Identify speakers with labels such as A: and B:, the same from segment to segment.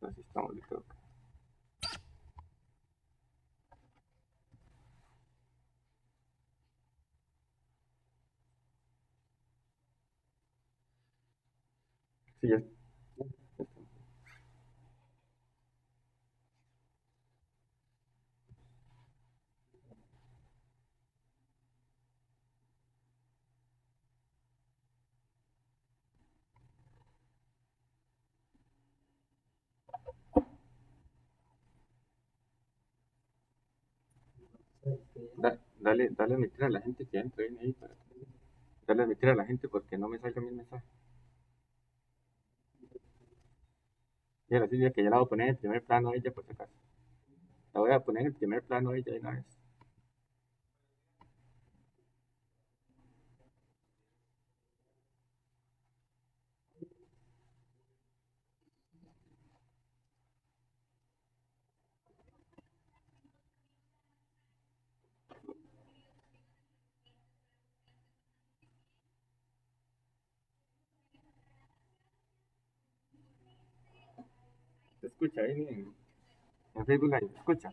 A: Así estamos, yo creo. Sí, ya. Dale a admitir a la gente que entre ahí para dale a admitir a la gente porque no me salga mi mensaje. Y ahora Silvia que ya la voy a poner en primer plano a ella por si acaso. La voy a poner en primer plano a ella de una vez. ¿Se escucha ahí en Facebook Live? ¿Se escucha?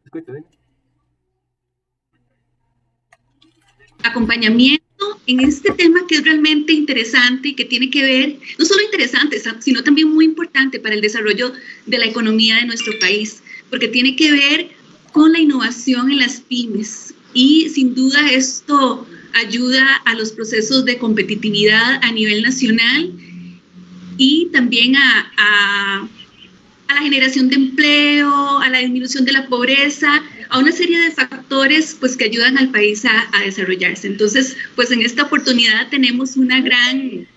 A: ¿Se escucha, sí?
B: Acompañamiento en este tema que es realmente interesante y que tiene que ver, no solo interesante, sino también muy importante para el desarrollo de la economía de nuestro país, porque tiene que ver con la innovación en las pymes y sin duda esto ayuda a los procesos de competitividad a nivel nacional y también a la generación de empleo, a la disminución de la pobreza, a una serie de factores pues, que ayudan al país a desarrollarse. Entonces, pues en esta oportunidad tenemos una gran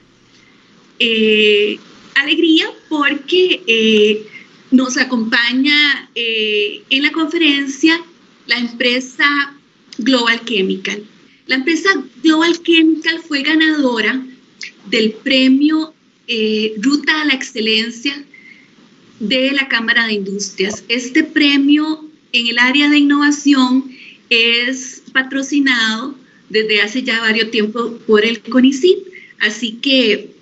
B: alegría porque nos acompaña en la conferencia la empresa Global Chemical. La empresa Global Chemical fue ganadora del premio Ruta a la Excelencia de la Cámara de Industrias. Este premio en el área de innovación es patrocinado desde hace ya varios tiempos por el CONICYT, así que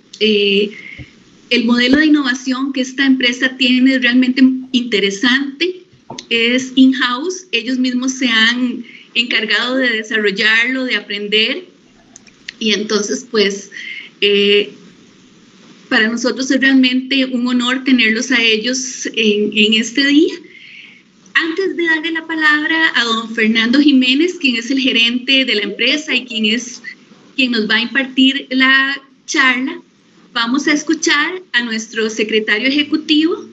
B: el modelo de innovación que esta empresa tiene es realmente interesante, es in-house, ellos mismos se han encargado de desarrollarlo, de aprender, y entonces pues para nosotros es realmente un honor tenerlos a ellos en este día. Antes de darle la palabra a don Fernando Jiménez, quien es el gerente de la empresa y quien nos va a impartir la charla, vamos a escuchar a nuestro secretario ejecutivo,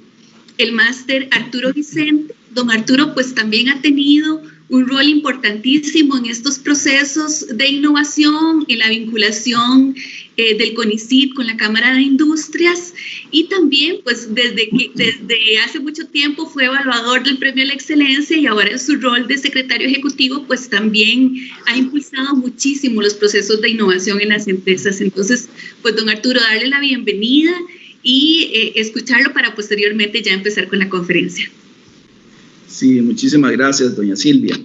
B: el máster Arturo Vicente. Don Arturo pues también ha tenido un rol importantísimo en estos procesos de innovación, en la vinculación del CONICYT con la Cámara de Industrias y también pues desde hace mucho tiempo fue evaluador del Premio a la Excelencia y ahora en su rol de secretario ejecutivo pues también ha impulsado muchísimo los procesos de innovación en las empresas. Entonces pues don Arturo, darle la bienvenida y escucharlo para posteriormente ya empezar con la conferencia.
C: Sí, muchísimas gracias, doña Silvia.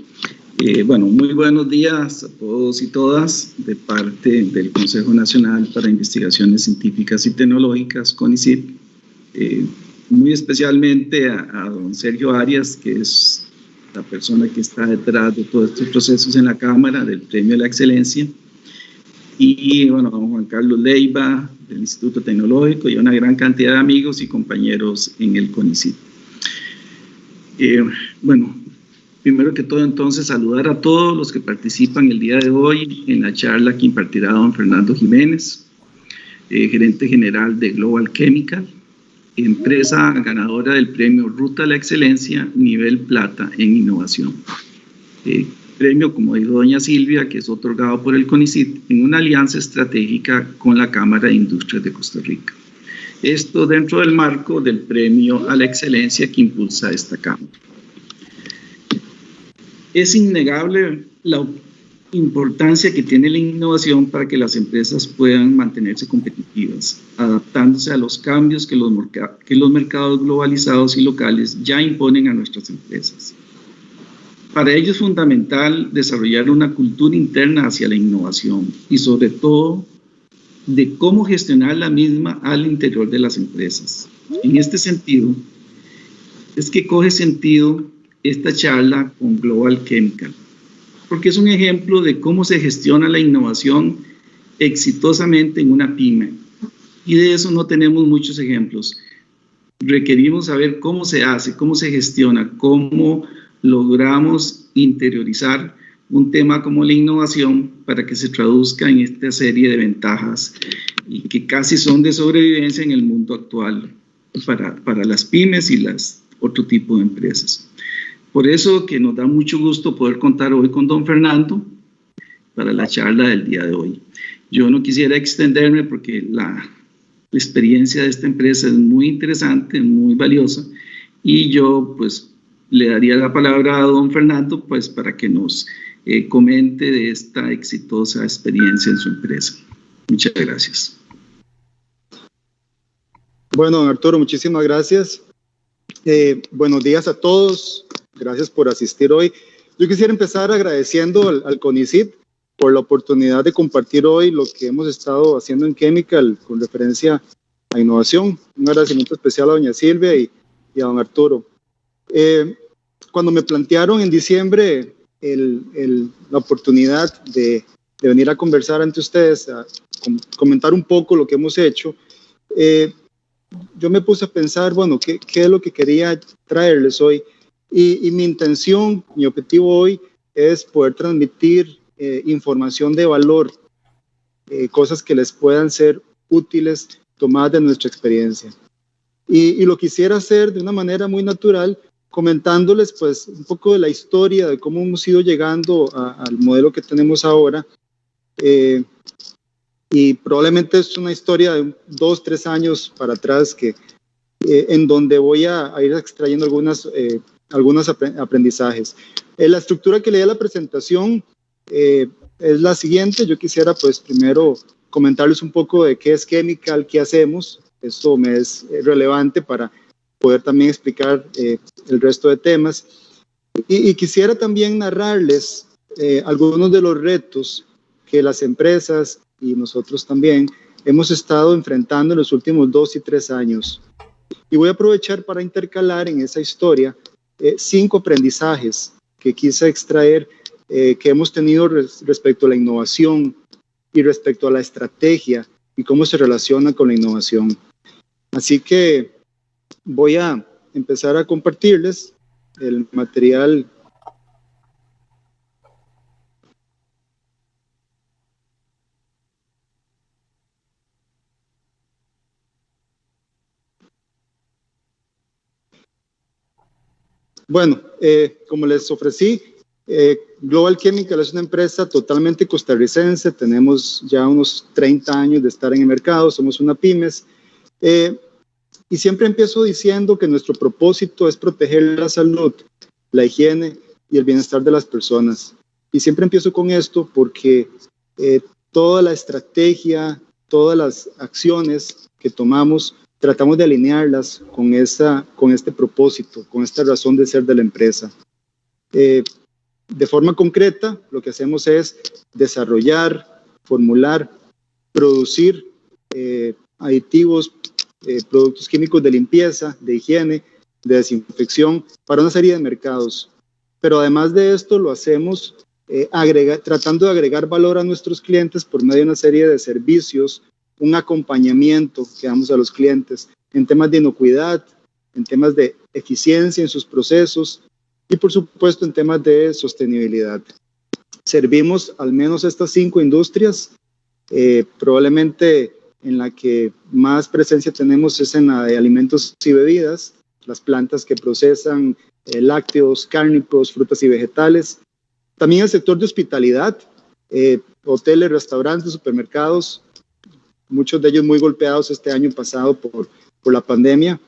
C: Bueno, muy buenos días a todos y todas de parte del Consejo Nacional para Investigaciones Científicas y Tecnológicas, CONICYT. Muy especialmente a don Sergio Arias, que es la persona que está detrás de todos estos procesos en la Cámara del Premio a la Excelencia. Y bueno, a don Juan Carlos Leiva, del Instituto Tecnológico, y a una gran cantidad de amigos y compañeros en el CONICYT. Bueno, primero que todo entonces saludar a todos los que participan el día de hoy en la charla que impartirá don Fernando Jiménez, gerente general de Global Chemical, empresa ganadora del premio Ruta a la Excelencia nivel plata en innovación. Premio, como dijo doña Silvia, que es otorgado por el CONICYT en una alianza estratégica con la Cámara de Industrias de Costa Rica. Esto dentro del marco del premio a la excelencia que impulsa esta Cámara. Es innegable la importancia que tiene la innovación para que las empresas puedan mantenerse competitivas, adaptándose a los cambios que los mercados globalizados y locales ya imponen a nuestras empresas. Para ello es fundamental desarrollar una cultura interna hacia la innovación y sobre todo de cómo gestionar la misma al interior de las empresas. En este sentido, es que coge sentido esta charla con Global Chemical, porque es un ejemplo de cómo se gestiona la innovación exitosamente en una pyme. Y de eso no tenemos muchos ejemplos. Requerimos saber cómo se hace, cómo se gestiona, cómo logramos interiorizar un tema como la innovación para que se traduzca en esta serie de ventajas y que casi son de sobrevivencia en el mundo actual para las pymes y las otro tipo de empresas. Por eso que nos da mucho gusto poder contar hoy con don Fernando para la charla del día de hoy. Yo no quisiera extenderme porque la experiencia de esta empresa es muy interesante, muy valiosa, y yo pues le daría la palabra a don Fernando pues para que nos comente de esta exitosa experiencia en su empresa. Muchas gracias.
D: Bueno, don Arturo, muchísimas gracias. Buenos días a todos. Gracias por asistir hoy. Yo quisiera empezar agradeciendo al CONICYT por la oportunidad de compartir hoy lo que hemos estado haciendo en Chemical con referencia a innovación. Un agradecimiento especial a doña Silvia y a don Arturo. Cuando me plantearon en diciembre la oportunidad de venir a conversar ante ustedes, a comentar un poco lo que hemos hecho, yo me puse a pensar, bueno, ¿qué es lo que quería traerles hoy? Y mi intención, mi objetivo hoy es poder transmitir información de valor, cosas que les puedan ser útiles, tomadas de nuestra experiencia. Y lo quisiera hacer de una manera muy natural, comentándoles pues un poco de la historia, de cómo hemos ido llegando al modelo que tenemos ahora. Y probablemente es una historia de 2, 3 años para atrás en donde voy a ir extrayendo algunos aprendizajes. La estructura que leí a la presentación es la siguiente. Yo quisiera pues primero comentarles un poco de qué es Chemical, qué hacemos. Esto me es relevante para poder también explicar el resto de temas. Y quisiera también narrarles algunos de los retos que las empresas y nosotros también hemos estado enfrentando en los últimos 2 y 3 años. Y voy a aprovechar para intercalar en esa historia 5 aprendizajes que quise extraer que hemos tenido respecto a la innovación y respecto a la estrategia y cómo se relaciona con la innovación. Así que voy a empezar a compartirles el material. Bueno, como les ofrecí, Global Chemical es una empresa totalmente costarricense. Tenemos ya unos 30 años de estar en el mercado, somos una pymes. Y siempre empiezo diciendo que nuestro propósito es proteger la salud, la higiene y el bienestar de las personas. Y siempre empiezo con esto porque toda la estrategia, todas las acciones que tomamos, tratamos de alinearlas con este propósito, con esta razón de ser de la empresa. De forma concreta, lo que hacemos es desarrollar, formular, producir aditivos, productos químicos de limpieza, de higiene, de desinfección para una serie de mercados. Pero además de esto lo hacemos tratando de agregar valor a nuestros clientes por medio de una serie de servicios, un acompañamiento que damos a los clientes en temas de inocuidad, en temas de eficiencia en sus procesos y por supuesto en temas de sostenibilidad. Servimos al menos estas 5 industrias, probablemente en la que más presencia tenemos es en la de alimentos y bebidas, las plantas que procesan lácteos, cárnicos, frutas y vegetales. También el sector de hospitalidad, hoteles, restaurantes, supermercados, muchos de ellos muy golpeados este año pasado por la pandemia.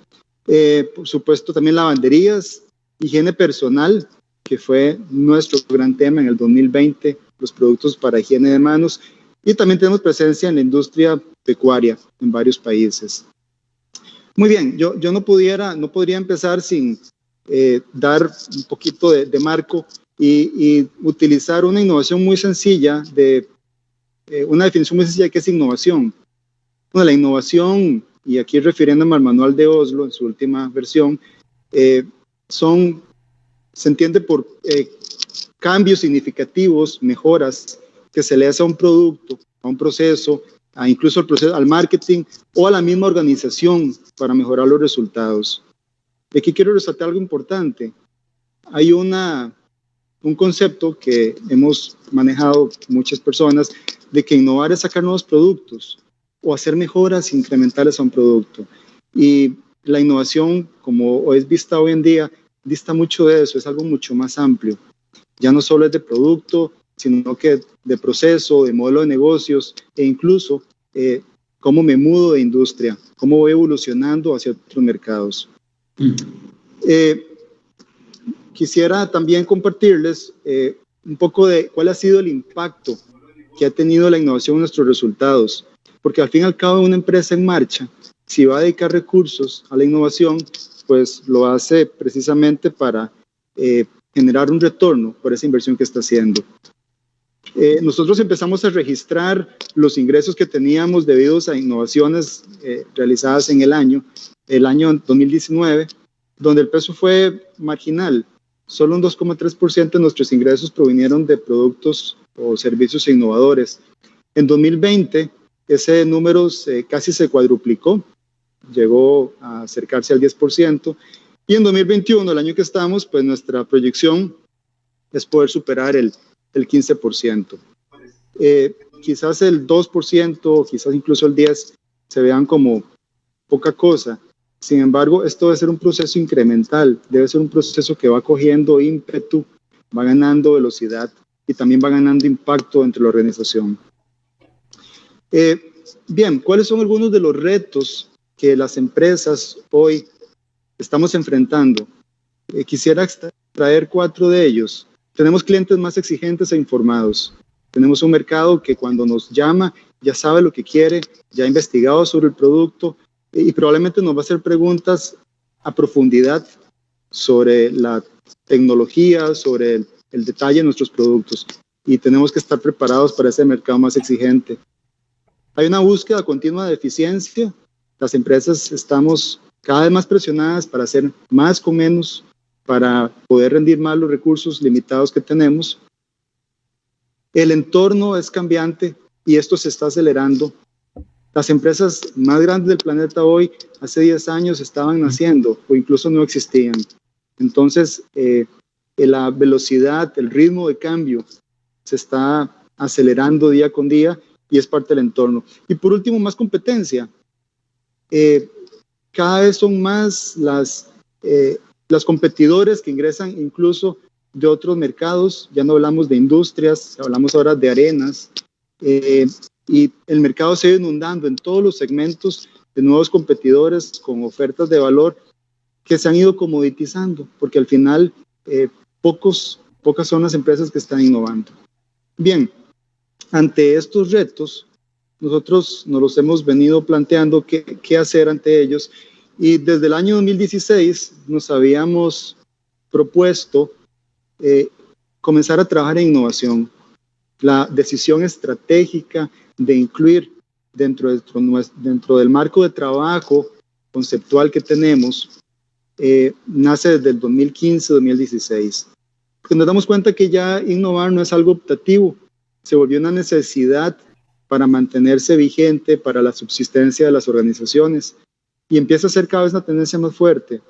D: Por supuesto también lavanderías, higiene personal, que fue nuestro gran tema en el 2020, los productos para higiene de manos, y también tenemos presencia en la industria pecuaria en varios países. Muy bien, yo no podría empezar sin dar un poquito de marco y utilizar una innovación muy sencilla, una definición muy sencilla de qué es innovación. Bueno, la innovación, y aquí refiriéndome al manual de Oslo en su última versión, se entiende por cambios significativos, mejoras que se le hace a un producto, a un proceso, incluso al marketing o a la misma organización para mejorar los resultados. Y aquí quiero resaltar algo importante. Hay un concepto que hemos manejado muchas personas de que innovar es sacar nuevos productos o hacer mejoras incrementales a un producto. Y la innovación, como es vista hoy en día, dista mucho de eso, es algo mucho más amplio. Ya no solo es de producto, sino que de proceso, de modelo de negocios e incluso cómo me mudo de industria, cómo voy evolucionando hacia otros mercados. Quisiera también compartirles un poco de cuál ha sido el impacto que ha tenido la innovación en nuestros resultados, porque al fin y al cabo una empresa en marcha, si va a dedicar recursos a la innovación, pues lo hace precisamente para generar un retorno por esa inversión que está haciendo. Nosotros empezamos a registrar los ingresos que teníamos debidos a innovaciones realizadas en el año 2019, donde el peso fue marginal. Solo un 2,3% de nuestros ingresos provinieron de productos o servicios innovadores. En 2020, ese número casi se cuadruplicó, llegó a acercarse al 10%, y en 2021, el año que estamos, pues nuestra proyección es poder superar el 15%. Quizás el 2%, quizás incluso el 10% se vean como poca cosa. Sin embargo, esto debe ser un proceso incremental, debe ser un proceso que va cogiendo ímpetu, va ganando velocidad y también va ganando impacto entre la organización. Bien, ¿cuáles son algunos de los retos que las empresas hoy estamos enfrentando? Quisiera extraer 4 de ellos. Tenemos clientes más exigentes e informados. Tenemos un mercado que cuando nos llama ya sabe lo que quiere, ya ha investigado sobre el producto y probablemente nos va a hacer preguntas a profundidad sobre la tecnología, sobre el detalle de nuestros productos. Y tenemos que estar preparados para ese mercado más exigente. Hay una búsqueda continua de eficiencia. Las empresas estamos cada vez más presionadas para hacer más con menos, para poder rendir más los recursos limitados que tenemos. El entorno es cambiante y esto se está acelerando. Las empresas más grandes del planeta hoy, hace 10 años, estaban naciendo o incluso no existían. Entonces, la velocidad, el ritmo de cambio se está acelerando día con día y es parte del entorno. Y por último, más competencia. Cada vez son más los competidores que ingresan incluso de otros mercados. Ya no hablamos de industrias, hablamos ahora de arenas. Y el mercado se ha ido inundando en todos los segmentos de nuevos competidores con ofertas de valor que se han ido comoditizando, porque al final pocas son las empresas que están innovando. Bien, ante estos retos, nosotros nos los hemos venido planteando qué hacer ante ellos, y desde el año 2016 nos habíamos propuesto comenzar a trabajar en innovación. La decisión estratégica de incluir dentro del marco de trabajo conceptual que tenemos nace desde el 2015-2016. Porque nos damos cuenta que ya innovar no es algo optativo, se volvió una necesidad para mantenerse vigente, para la subsistencia de las organizaciones, y empieza a ser cada vez una tendencia más fuerte.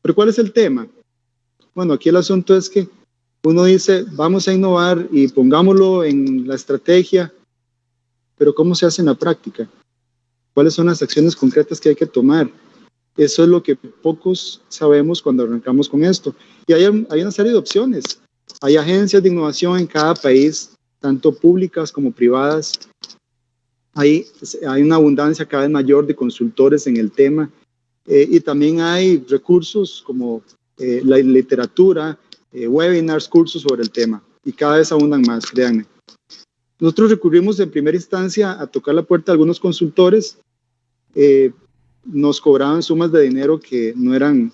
D: Pero ¿cuál es el tema? Bueno, aquí el asunto es que uno dice, vamos a innovar y pongámoslo en la estrategia, pero ¿cómo se hace en la práctica? ¿Cuáles son las acciones concretas que hay que tomar? Eso es lo que pocos sabemos cuando arrancamos con esto. Y hay una serie de opciones. Hay agencias de innovación en cada país, tanto públicas como privadas. Hay una abundancia cada vez mayor de consultores en el tema. Y también hay recursos como la literatura, webinars, cursos sobre el tema, y cada vez abundan más, créanme. Nosotros recurrimos en primera instancia a tocar la puerta de algunos consultores. Nos cobraban sumas de dinero que no eran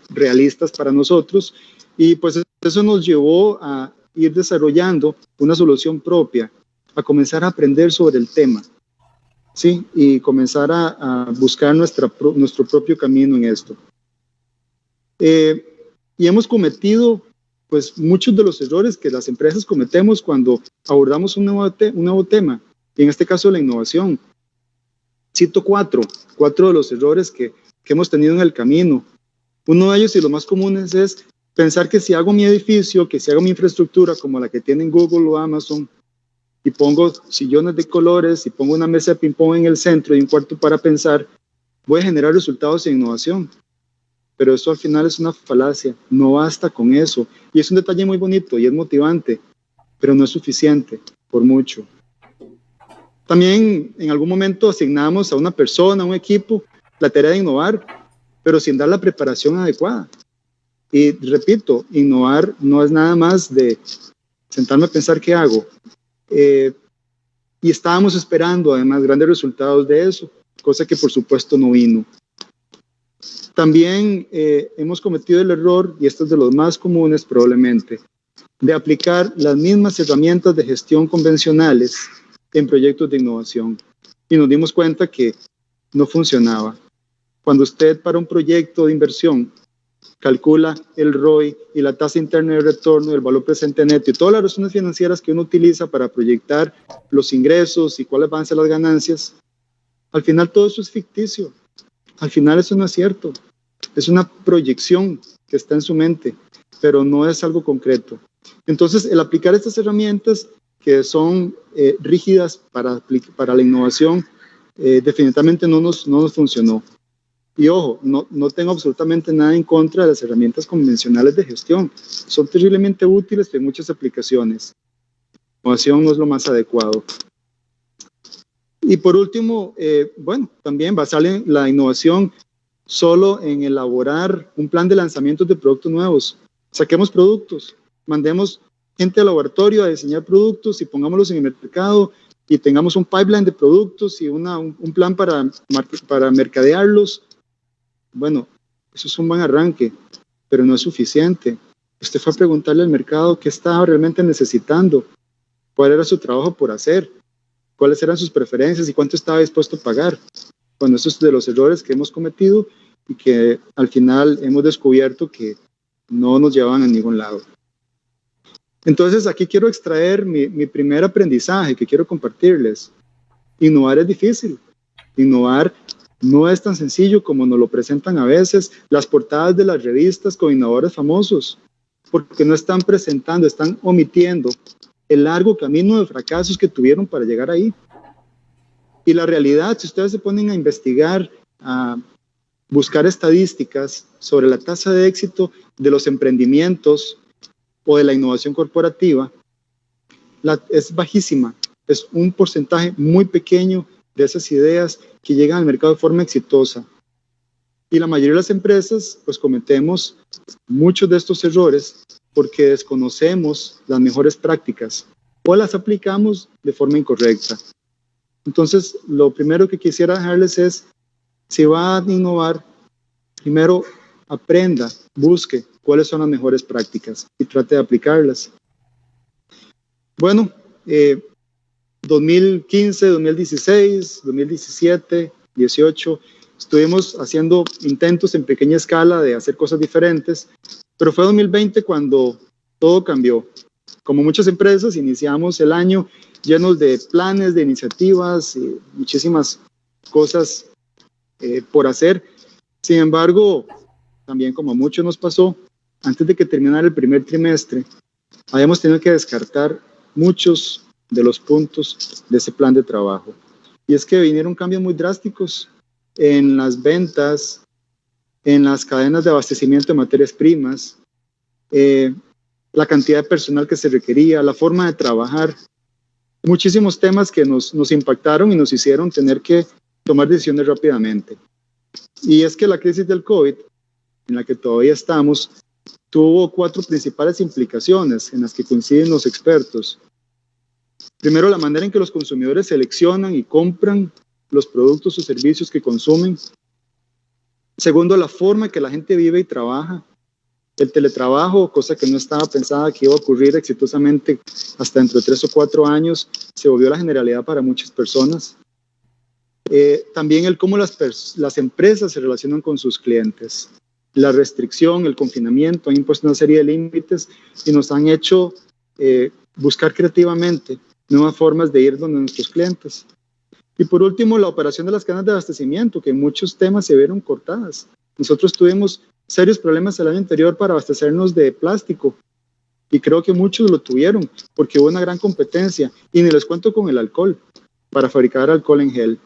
D: realistas para nosotros, y pues eso nos llevó a ir desarrollando una solución propia, a comenzar a aprender sobre el tema. ¿sí? Y comenzar a buscar nuestro propio camino en esto. Y hemos cometido pues muchos de los errores que las empresas cometemos cuando abordamos un nuevo tema, y en este caso la innovación. Cito cuatro de los errores que hemos tenido en el camino. Uno de ellos, y los más comunes, es pensar que si hago mi edificio, que si hago mi infraestructura como la que tienen Google o Amazon, y pongo sillones de colores, y pongo una mesa de ping-pong en el centro y un cuarto para pensar, voy a generar resultados de innovación. Pero eso al final es una falacia, no basta con eso. Y es un detalle muy bonito y es motivante, pero no es suficiente, por mucho. También en algún momento asignamos a una persona, a un equipo, la tarea de innovar, pero sin dar la preparación adecuada. Y repito, innovar no es nada más de sentarme a pensar qué hago. Y estábamos esperando además grandes resultados de eso, cosa que por supuesto no vino. También hemos cometido el error, y esto es de los más comunes probablemente, de aplicar las mismas herramientas de gestión convencionales en proyectos de innovación. Y nos dimos cuenta que no funcionaba. Cuando usted para un proyecto de inversión calcula el ROI y la tasa interna de retorno, el valor presente neto y todas las razones financieras que uno utiliza para proyectar los ingresos y cuáles van a ser las ganancias, al final todo eso es ficticio. Al final eso no es cierto. Es una proyección que está en su mente, pero no es algo concreto. Entonces, el aplicar estas herramientas que son rígidas para la innovación, definitivamente no nos funcionó. Y ojo, no tengo absolutamente nada en contra de las herramientas convencionales de gestión. Son terriblemente útiles en muchas aplicaciones. La innovación no es lo más adecuado. Y por último, también basar la innovación solo en elaborar un plan de lanzamientos de productos nuevos. Saquemos productos, mandemos gente al laboratorio a diseñar productos y pongámoslos en el mercado y tengamos un pipeline de productos y un plan para mercadearlos. Bueno, eso es un buen arranque, pero no es suficiente. Usted fue a preguntarle al mercado qué estaba realmente necesitando, cuál era su trabajo por hacer, cuáles eran sus preferencias y cuánto estaba dispuesto a pagar. Bueno, eso es de los errores que hemos cometido y que al final hemos descubierto que no nos llevaban a ningún lado. Entonces, aquí quiero extraer mi primer aprendizaje que quiero compartirles. Innovar es difícil. Innovar no es tan sencillo como nos lo presentan a veces las portadas de las revistas con innovadores famosos, porque no están presentando, están omitiendo el largo camino de fracasos que tuvieron para llegar ahí. Y la realidad, si ustedes se ponen a investigar, a buscar estadísticas sobre la tasa de éxito de los emprendimientos o de la innovación corporativa, es bajísima. Es un porcentaje muy pequeño de esas ideas que llegan al mercado de forma exitosa. Y la mayoría de las empresas, pues cometemos muchos de estos errores porque desconocemos las mejores prácticas o las aplicamos de forma incorrecta. Entonces, lo primero que quisiera dejarles es, si va a innovar, primero aprenda, busque cuáles son las mejores prácticas y trate de aplicarlas. Bueno, 2015, 2016, 2017, 2018, estuvimos haciendo intentos en pequeña escala de hacer cosas diferentes, pero fue 2020 cuando todo cambió. Como muchas empresas, iniciamos el año llenos de planes, de iniciativas, y muchísimas cosas por hacer. Sin embargo, también como mucho nos pasó, antes de que terminara el primer trimestre, habíamos tenido que descartar muchos de los puntos de ese plan de trabajo. Y es que vinieron cambios muy drásticos en las ventas, en las cadenas de abastecimiento de materias primas, la cantidad de personal que se requería, la forma de trabajar, muchísimos temas que nos impactaron y nos hicieron tener que tomar decisiones rápidamente. Y es que la crisis del COVID, en la que todavía estamos, tuvo 4 principales implicaciones en las que coinciden los expertos. Primero, la manera en que los consumidores seleccionan y compran los productos o servicios que consumen. Segundo, la forma en que la gente vive y trabaja. El teletrabajo, cosa que no estaba pensada que iba a ocurrir exitosamente hasta dentro de 3 o 4 años, se volvió la generalidad para muchas personas. También el cómo las empresas se relacionan con sus clientes. La restricción, el confinamiento han impuesto una serie de límites y nos han hecho buscar creativamente nuevas formas de ir donde nuestros clientes. Y por último, la operación de las cadenas de abastecimiento, que en muchos temas se vieron cortadas. Nosotros tuvimos serios problemas el año anterior para abastecernos de plástico y creo que muchos lo tuvieron porque hubo una gran competencia y ni les cuento con el alcohol, para fabricar alcohol en gel.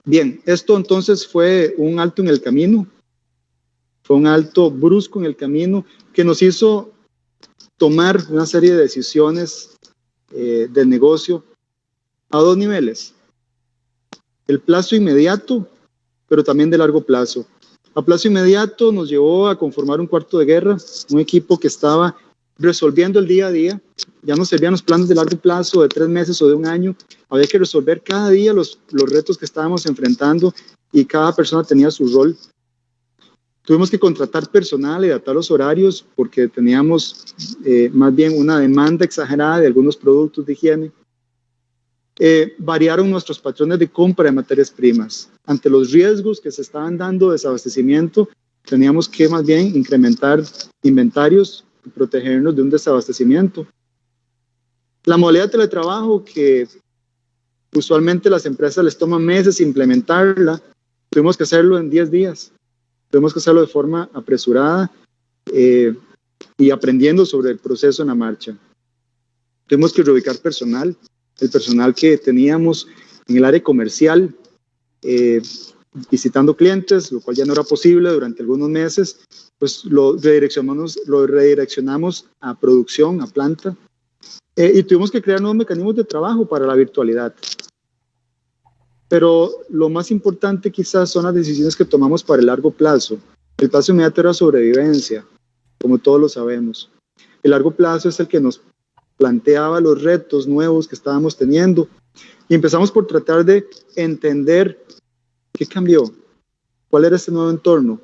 D: Bien, esto entonces fue un alto en el camino, fue un alto brusco en el camino que nos hizo tomar una serie de decisiones de negocio a dos niveles. El plazo inmediato, pero también de largo plazo. A plazo inmediato nos llevó a conformar un cuarto de guerra, un equipo que estaba resolviendo el día a día. Ya no servían los planes de largo plazo de 3 meses o de un año. Había que resolver cada día los retos que estábamos enfrentando y cada persona tenía su rol. Tuvimos que contratar personal y adaptar los horarios porque teníamos más bien una demanda exagerada de algunos productos de higiene. Variaron nuestros patrones de compra de materias primas. Ante los riesgos que se estaban dando de desabastecimiento, teníamos que más bien incrementar inventarios y protegernos de un desabastecimiento. La modalidad de teletrabajo, que usualmente las empresas les toman meses implementarla, tuvimos que hacerlo en 10 días. Tuvimos que hacerlo de forma apresurada y aprendiendo sobre el proceso en la marcha. Tuvimos que reubicar personal. El personal que teníamos en el área comercial, visitando clientes, lo cual ya no era posible durante algunos meses, pues lo redireccionamos a producción, a planta, y tuvimos que crear nuevos mecanismos de trabajo para la virtualidad. Pero lo más importante quizás son las decisiones que tomamos para el largo plazo. El plazo inmediato era sobrevivencia, como todos lo sabemos. El largo plazo es el que nos planteaba los retos nuevos que estábamos teniendo y empezamos por tratar de entender qué cambió, cuál era ese nuevo entorno.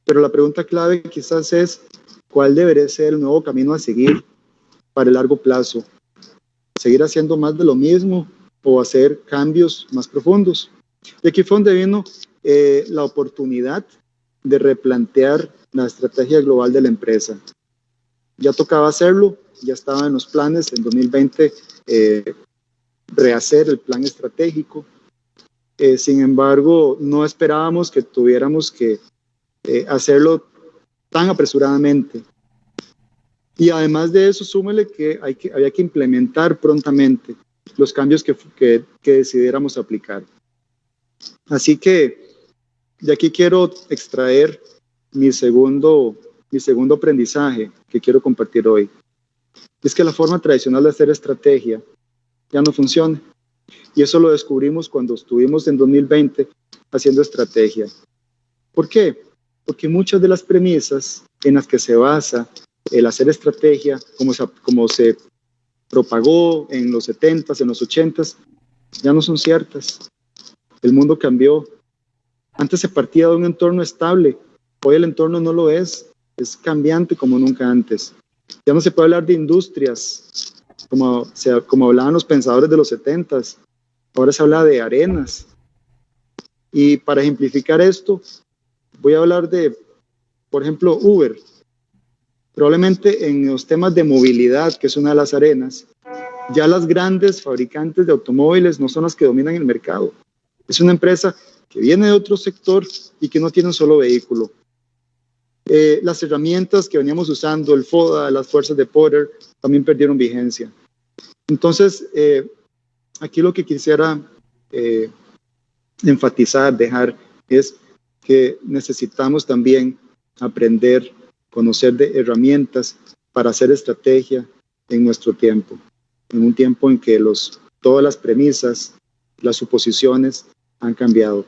D: Pero la pregunta clave quizás es cuál debería ser el nuevo camino a seguir para el largo plazo. ¿Seguir haciendo más de lo mismo o hacer cambios más profundos? Y aquí fue donde vino la oportunidad de replantear la estrategia global de la empresa. Ya tocaba hacerlo, ya estaba en los planes en 2020 rehacer el plan estratégico. Sin embargo, no esperábamos que tuviéramos que hacerlo tan apresuradamente. Y además de eso, súmele que había que implementar prontamente los cambios que decidiéramos aplicar. Así que de aquí quiero extraer mi segundo aprendizaje que quiero compartir hoy. Es que la forma tradicional de hacer estrategia ya no funciona. Y eso lo descubrimos cuando estuvimos en 2020 haciendo estrategia. ¿Por qué? Porque muchas de las premisas en las que se basa el hacer estrategia, como se propagó en los 70s, en los 80s, ya no son ciertas. El mundo cambió. Antes se partía de un entorno estable. Hoy el entorno no lo es cambiante como nunca antes. Ya no se puede hablar de industrias como hablaban los pensadores de los 70s. Ahora se habla de arenas. Y para ejemplificar esto, voy a hablar de, por ejemplo, Uber. Probablemente en los temas de movilidad, que es una de las arenas, ya las grandes fabricantes de automóviles no son las que dominan el mercado. Es una empresa que viene de otro sector y que no tiene un solo vehículo. Las herramientas que veníamos usando, el FODA, las fuerzas de Porter, también perdieron vigencia. Entonces, aquí lo que quisiera enfatizar, dejar, es que necesitamos también aprender, conocer de herramientas para hacer estrategia en nuestro tiempo, en un tiempo en que todas las premisas, las suposiciones han cambiado.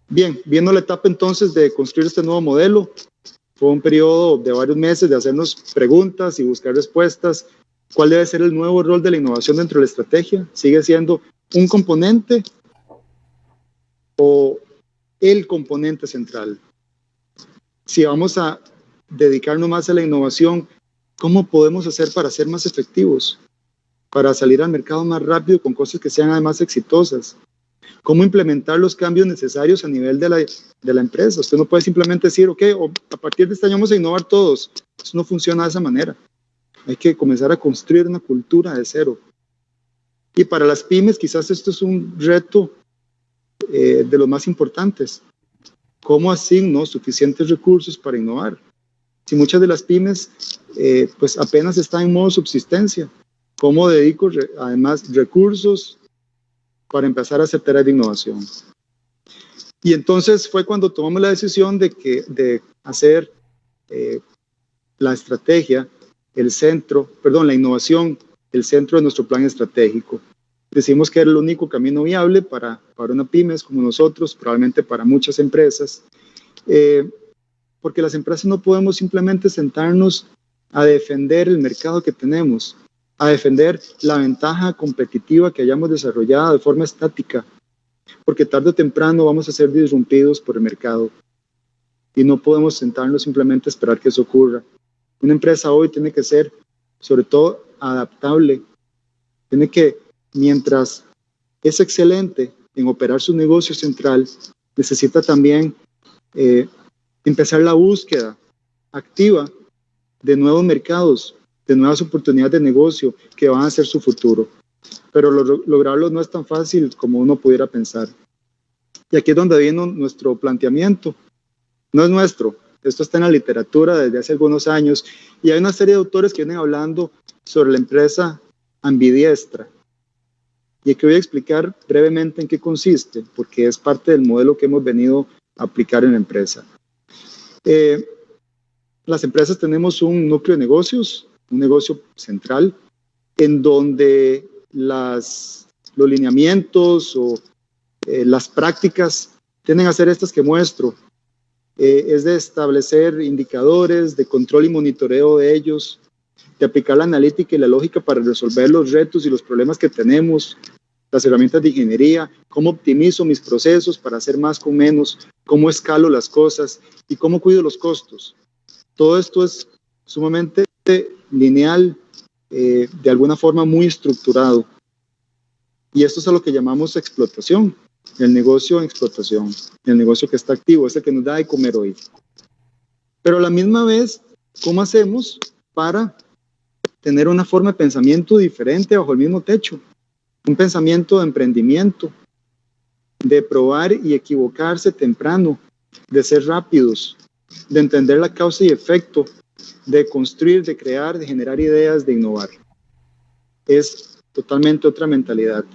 D: Bien, viendo la etapa entonces de construir este nuevo modelo, fue un periodo de varios meses de hacernos preguntas y buscar respuestas. ¿Cuál debe ser el nuevo rol de la innovación dentro de la estrategia? ¿Sigue siendo un componente o el componente central? Si vamos a dedicarnos más a la innovación, ¿cómo podemos hacer para ser más efectivos? para salir al mercado más rápido con cosas que sean además exitosas. Cómo implementar los cambios necesarios a nivel de la empresa. Usted no puede simplemente decir, ok, a partir de este año vamos a innovar todos. Eso no funciona de esa manera. Hay que comenzar a construir una cultura de cero. Y para las pymes quizás esto es un reto de los más importantes. ¿Cómo asigno suficientes recursos para innovar? Si muchas de las pymes pues apenas están en modo subsistencia, ¿cómo dedico además recursos para empezar a acelerar la innovación? Y entonces fue cuando tomamos la decisión de hacer la estrategia, la innovación, el centro de nuestro plan estratégico. Decimos que era el único camino viable para una pymes como nosotros, probablemente para muchas empresas, porque las empresas no podemos simplemente sentarnos a defender el mercado que tenemos, a defender la ventaja competitiva que hayamos desarrollado de forma estática, porque tarde o temprano vamos a ser disrumpidos por el mercado y no podemos sentarnos simplemente a esperar que eso ocurra. Una empresa hoy tiene que ser, sobre todo, adaptable, tiene que, mientras es excelente en operar su negocio central, necesita también empezar la búsqueda activa de nuevos mercados, de nuevas oportunidades de negocio que van a ser su futuro. Pero lograrlo no es tan fácil como uno pudiera pensar. Y aquí es donde viene nuestro planteamiento. No es nuestro, esto está en la literatura desde hace algunos años y hay una serie de autores que vienen hablando sobre la empresa ambidiestra. Y aquí voy a explicar brevemente en qué consiste, porque es parte del modelo que hemos venido a aplicar en la empresa. Las empresas tenemos un núcleo de negocios, un negocio central, en donde los lineamientos o las prácticas tienden a ser estas que muestro. Es de establecer indicadores, de control y monitoreo de ellos, de aplicar la analítica y la lógica para resolver los retos y los problemas que tenemos, las herramientas de ingeniería, cómo optimizo mis procesos para hacer más con menos, cómo escalo las cosas y cómo cuido los costos. Todo esto es sumamente lineal, de alguna forma muy estructurado. Y esto es a lo que llamamos explotación, el negocio en explotación, el negocio que está activo, es el que nos da de comer hoy. Pero a la misma vez, ¿cómo hacemos para tener una forma de pensamiento diferente bajo el mismo techo? Un pensamiento de emprendimiento, de probar y equivocarse temprano, de ser rápidos, de entender la causa y efecto, de construir, de crear, de generar ideas, de innovar. Es totalmente otra mentalidad.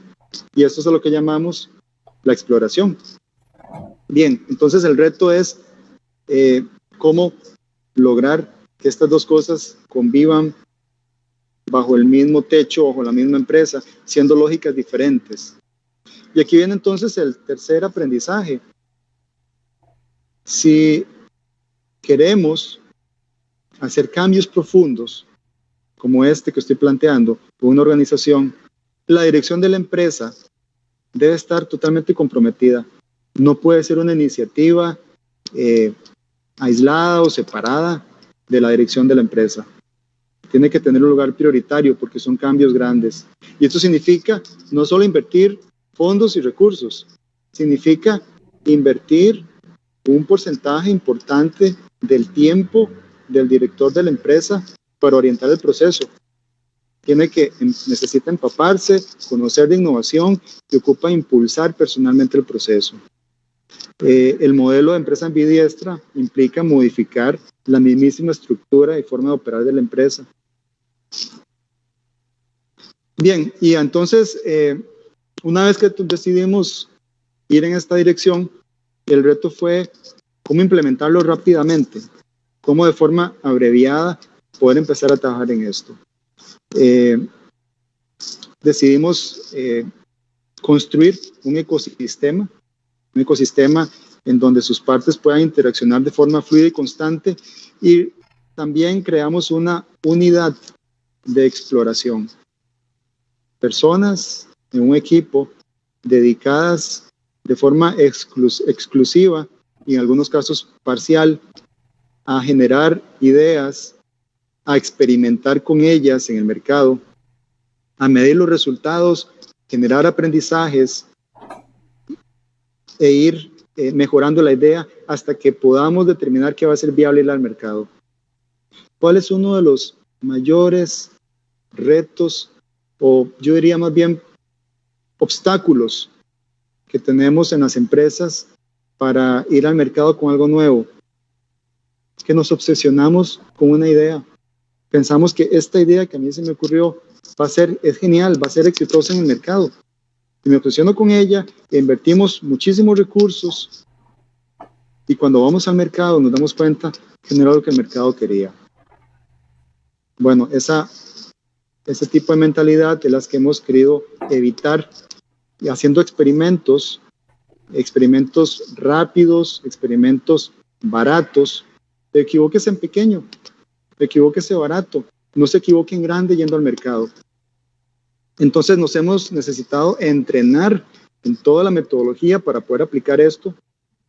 D: Y esto es a lo que llamamos la exploración. Bien, entonces el reto es cómo lograr que estas dos cosas convivan bajo el mismo techo, bajo la misma empresa, siendo lógicas diferentes. Y aquí viene entonces el tercer aprendizaje. Si queremos hacer cambios profundos, como este que estoy planteando, con una organización, la dirección de la empresa debe estar totalmente comprometida. No puede ser una iniciativa aislada o separada de la dirección de la empresa. Tiene que tener un lugar prioritario porque son cambios grandes. Y esto significa no solo invertir fondos y recursos, significa invertir un porcentaje importante del tiempo del director de la empresa para orientar el proceso. Necesita empaparse, conocer de innovación y ocupa impulsar personalmente el proceso. El modelo de empresa ambidiestra implica modificar la mismísima estructura y forma de operar de la empresa. Bien, y entonces, una vez que decidimos ir en esta dirección, el reto fue cómo implementarlo rápidamente, cómo de forma abreviada poder empezar a trabajar en esto. Decidimos construir un ecosistema en donde sus partes puedan interaccionar de forma fluida y constante, y también creamos una unidad de exploración. Personas en un equipo dedicadas de forma exclusiva y en algunos casos parcial a generar ideas, a experimentar con ellas en el mercado a medir los resultados, generar aprendizajes e ir mejorando la idea hasta que podamos determinar que va a ser viable ir al mercado. ¿Cuál es uno de los mayores retos, o yo diría más bien obstáculos que tenemos en las empresas para ir al mercado con algo nuevo? Que nos obsesionamos con una idea. Pensamos que esta idea que a mí se me ocurrió es genial, va a ser exitosa en el mercado. Y me obsesiono con ella, e invertimos muchísimos recursos y cuando vamos al mercado nos damos cuenta que no era lo que el mercado quería. Bueno, ese tipo de mentalidad es las que hemos querido evitar y haciendo experimentos rápidos, experimentos baratos. Equivóquese en pequeño, equivóquese barato, no se equivoque en grande yendo al mercado. Entonces nos hemos necesitado entrenar en toda la metodología para poder aplicar esto,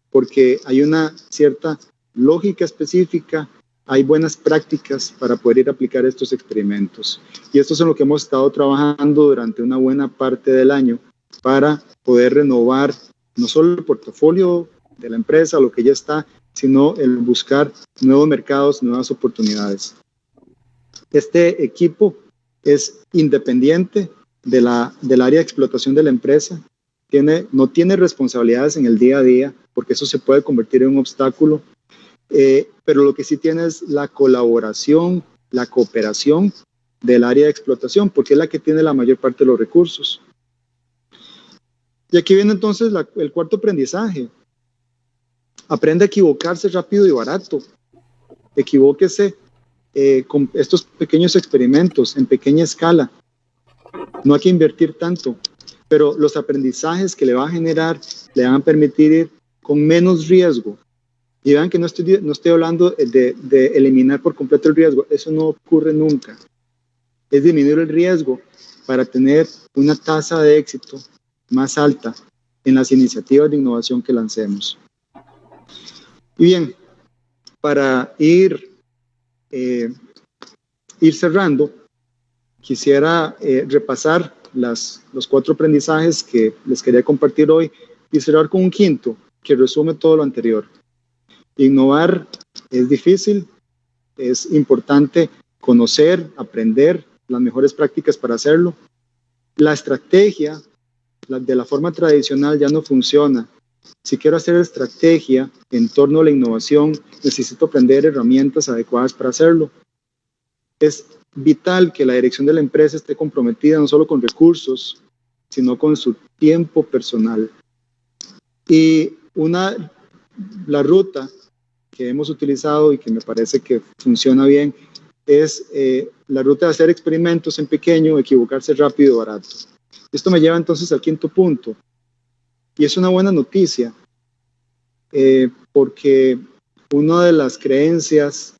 D: porque hay una cierta lógica específica, hay buenas prácticas para poder ir a aplicar estos experimentos. Y esto es en lo que hemos estado trabajando durante una buena parte del año para poder renovar no solo el portafolio de la empresa, lo que ya está, sino el buscar nuevos mercados, nuevas oportunidades. Este equipo es independiente del área de explotación de la empresa, no tiene responsabilidades en el día a día, porque eso se puede convertir en un obstáculo, pero lo que sí tiene es la colaboración, la cooperación del área de explotación, porque es la que tiene la mayor parte de los recursos. Y aquí viene entonces el cuarto aprendizaje. Aprende a equivocarse rápido y barato. Equivóquese con estos pequeños experimentos en pequeña escala. No hay que invertir tanto, pero los aprendizajes que le va a generar le van a permitir ir con menos riesgo. Y vean que no estoy hablando de eliminar por completo el riesgo, eso no ocurre nunca. Es disminuir el riesgo para tener una tasa de éxito más alta en las iniciativas de innovación que lancemos. Y bien, para ir cerrando, quisiera repasar los 4 aprendizajes que les quería compartir hoy y cerrar con un quinto que resume todo lo anterior. Innovar es difícil, es importante conocer, aprender las mejores prácticas para hacerlo. La estrategia de la forma tradicional ya no funciona. Si quiero hacer estrategia en torno a la innovación, necesito aprender herramientas adecuadas para hacerlo. Es vital que la dirección de la empresa esté comprometida no solo con recursos, sino con su tiempo personal. Y la ruta que hemos utilizado y que me parece que funciona bien es la ruta de hacer experimentos en pequeño, equivocarse rápido y barato. Esto me lleva entonces al quinto punto. Y es una buena noticia, porque una de las creencias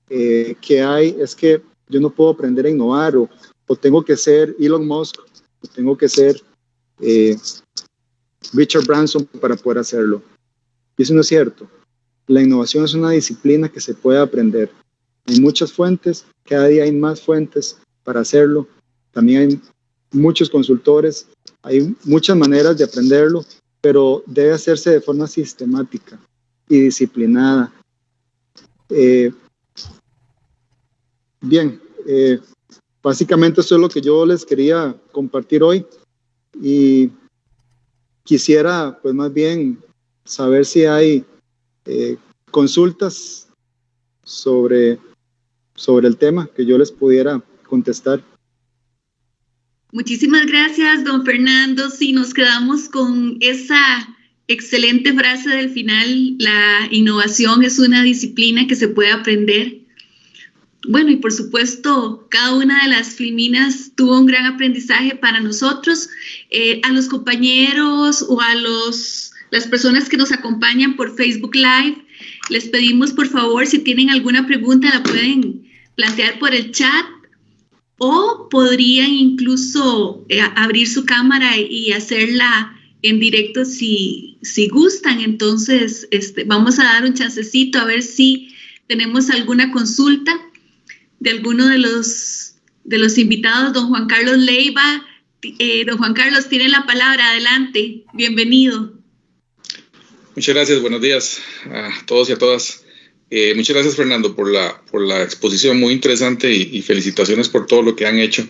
D: que hay es que yo no puedo aprender a innovar, o tengo que ser Elon Musk, o tengo que ser Richard Branson para poder hacerlo. Y eso no es cierto. La innovación es una disciplina que se puede aprender. Hay muchas fuentes, cada día hay más fuentes para hacerlo. También hay muchos consultores, hay muchas maneras de aprenderlo, pero debe hacerse de forma sistemática y disciplinada. Bien, básicamente eso es lo que yo les quería compartir hoy y quisiera pues más bien saber si hay consultas sobre el tema que yo les pudiera contestar.
B: Muchísimas gracias, don Fernando. Sí, nos quedamos con esa excelente frase del final: la innovación es una disciplina que se puede aprender. Bueno, y por supuesto, cada una de las Filminas tuvo un gran aprendizaje para nosotros. A los compañeros o a las personas que nos acompañan por Facebook Live, les pedimos por favor, si tienen alguna pregunta, la pueden plantear por el chat, o podrían incluso abrir su cámara y hacerla en directo si gustan. Entonces, vamos a dar un chancecito a ver si tenemos alguna consulta de alguno de los los invitados, don Juan Carlos Leiva. Don Juan Carlos, tiene la palabra, adelante, bienvenido.
E: Muchas gracias, buenos días a todos y a todas. Muchas gracias, Fernando, por la exposición muy interesante y felicitaciones por todo lo que han hecho.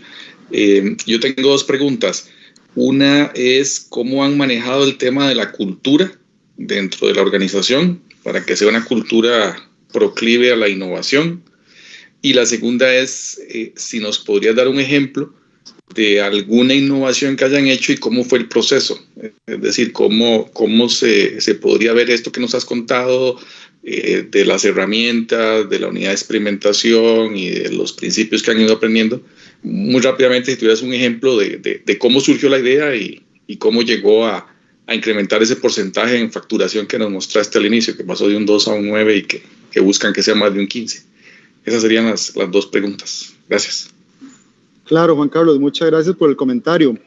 E: Yo tengo dos preguntas. Una es cómo han manejado el tema de la cultura dentro de la organización para que sea una cultura proclive a la innovación. Y la segunda es si nos podrías dar un ejemplo de alguna innovación que hayan hecho y cómo fue el proceso. Es decir, cómo se podría ver esto que nos has contado, de las herramientas, de la unidad de experimentación y de los principios que han ido aprendiendo. Muy rápidamente, si tuvieras un ejemplo de cómo surgió la idea y cómo llegó a incrementar ese porcentaje en facturación que nos mostraste al inicio, que pasó de un 2 a un 9 y que buscan que sea más de un 15. Esas serían las dos preguntas. Gracias.
D: Claro, Juan Carlos, muchas gracias por el comentario.